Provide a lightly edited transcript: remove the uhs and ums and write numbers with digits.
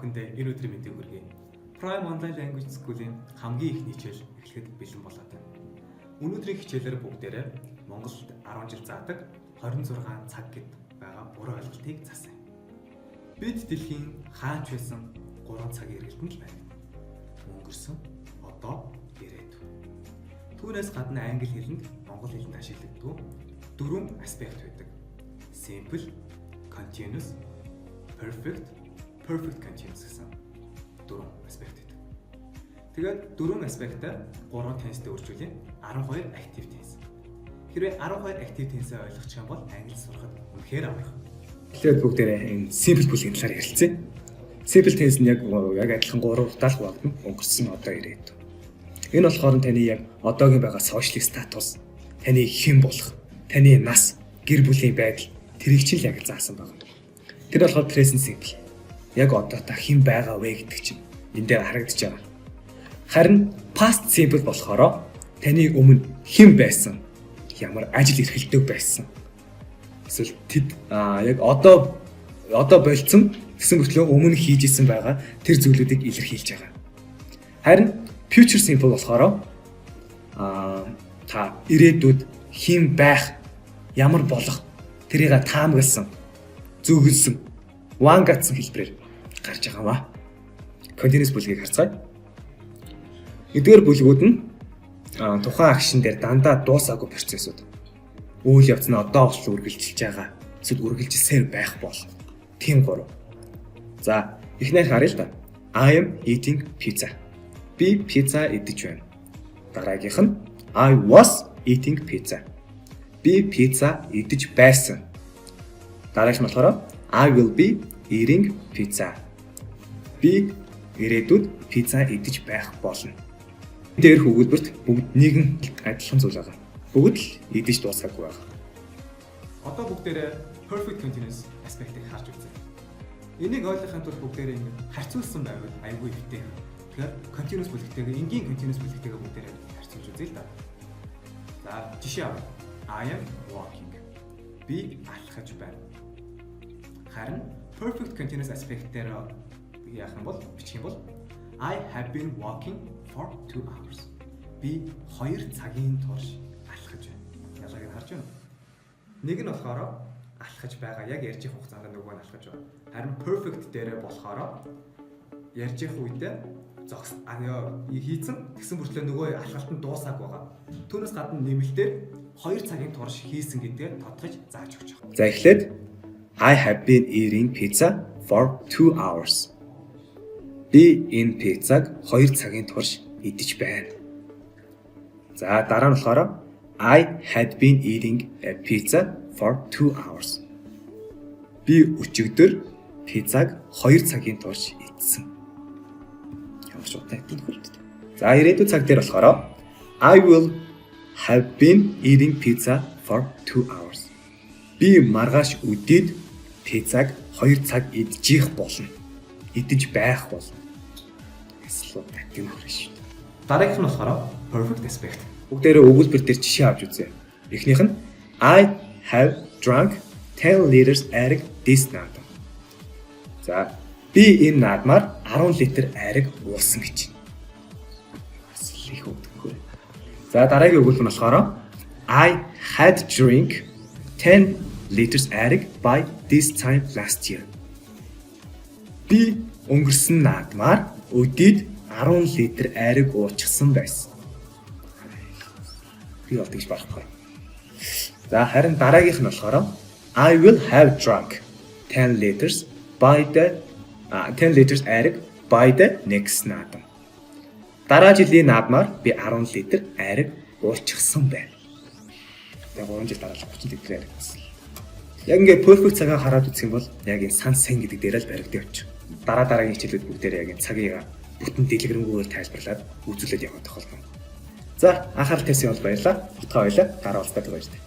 бүхэндээ энэ өдрийн мэндийг хүргэе. Prime Online Language School-ийн хамгийн ихний хичээл эхлэхэд бэлэн болоод байна. Өнөөдрийн хичээлээр бүгдээрээ Монголд 10 жил заадаг 26 цаг гэд байгаа буруу ойлголтыг засаа. Бид дэлхийн хаач байсан 3 цагийн эргэлтэнд л байна. Өнгөрсөн, одоо, ирээдүйн. Түүнээс гадна англи хэлэнд монгол хэлэнд ашиглагддаг 4 аспект байдаг. Simple, continuous, perfect continuous гэсэн 4 аспект байдаг. Тэгээд 4 аспектаа 3 тенстэй үржүүлэн 12 active tense. Хэрвээ 12 active tense-ийг ойлгочих юм бол англи сурахад үнэхээр амархан. Тэгэхээр бүгдээрээ энэ simple бүлгийн талаар ярилцъя. Simple tense нь яг адилхан 3 удаа хуваагдана. Өнгөрсөн, одоо, ирээдүйн. Энэ болохоор таны яг одоогийн байгаа сошиал статус, таны хэн болох, таны нас, гэр бүлийн байдал тэрийг чинь яг заасан байна. Тэр болохоор present simple. Яг одоо та хэн байгаа вэ гэдэг чинь энэ дээр харагдаж байгаа. Харин past simple болохоор таны өмнө хэн байсан, ямар ажил эрхэлдэг байсан. Эсвэл тэд яг одоо болцсон гэсэн мөртлөө өмнө хийж исэн байгаа тэр зүйлүүдийг илэрхийлж байгаа. Харин future simple болохоор та ирээдүйд хэн байх, ямар болох тэрийг таамагласан, зөвлөсөн, вангатсан хэлбэрээр гарч байгаа ба. Continuous бүлгийг харцгаая. Эдгээр бүлгүүд нь тухайн акшн дээр дандаа дуусаагүй процессууд. Үйл явц нь одоо болтол үргэлжилж байгаа. Эсвэл үргэлжилсээр байх бол. Тийм 3. За, эхнийх харъя л да. I am eating pizza. Би пицца идэж байна. Дараагийнх нь I was eating pizza. Би пицца идэж байсан. Дараагийнх нь болохоор I will be eating pizza. Би ирээдүйд пицца идэж байх болно. Дээр хөвгөлбөрт бүгд нэгэн адилхан зүйл байгаа. Бүгд л идэж дуусаагүй байгаа. Одоо бүгдээрээ perfect continuous aspect-ыг харж үзье. Энийг ойлгохын тулд бүгдээрээ харьцуулсан байвал айгүй ихтэй. Тэгэхээр continuous бүлэгтэйгээ энгийн continuous бүлэгтэйгээ бүгдээрээ харьцуулж үзье л да. За, жишээ авъя. I am walking. Би алхаж байна. Харин perfect continuous aspect-дээр яах юм бол бичих юм бол I have been walking for 2 hours. Би 2 цагийн турш алхаж байна. Ялгааг харж байна уу? Нэг нь болохоор алхаж байгаа яг ярьж их хугацаанд нөгөө нь алхаж байна. Харин perfect дээрээ болохоор ярьж их үедээ зогс хийцэн тэгсэн бүртлээ нөгөө алхалтанд дуусааг байгаа. Түүнээс гадна нэмэлтээр 2 цагийн турш хийсэн гэдгээ тодорхойж зааж өгч байгаа. За, эхлээд I have been eating pizza for 2 hours. Би энэ пиццаг 2 цагийн турш идэж байна. За, дараа нь болохоор I had been eating a pizza for 2 hours. Би өчигдөр пиццаг 2 цагийн турш идсэн. Ямар ч утгатай хэлбэртэй. За, ирээдүйн цаг дээр болохоор I will have been eating pizza for 2 hours. Би маргааш өдөрт пиццаг 2 цаг идчих болно. Идэж байх болно. Эсвэл тийм хүрэж. Дараагийнх нь болохоор perfect aspect. Бүгдээрээ өгүүлбэр дээр жишээ авч үзье. Эхнийх нь I have drunk 10 liters ариг this night. За, би энэ наадмаар 10 литр ариг уусан гэж. Бас их өгдөггүй. За, дараагийн өгүүлбэр нь болохоор I had drink 10 liters ариг by this time last year. Би өнгөрсөн наадмаар өдөрт 10 литр ариг уучихсан байсан. Би бол тэгж барахгүй. За, харин дараагийнх нь болохоор I will have drunk 10 liters ариг by the next наадам. Дараа жилийн наадмаар би 10 литр ариг уучихсан байна. Тэгээ 3 жил дараа л 30 литр ариг уусан. Яг ингээд perfect цагаа хараад үзэх юм бол яг энэ сан сайн гэдэг дээр л баригдаж явчих. Дараагийн хичээлүүд бүгдээр яг энэ цагийг бүтэн дэлгэрэнгээр тайлбарлаад үзүүлээд явах тохиолдол. За, анхаарал тавьсан бол баярлалаа. Битгий баярлалаа. Дараа уулздаг баярлалаа.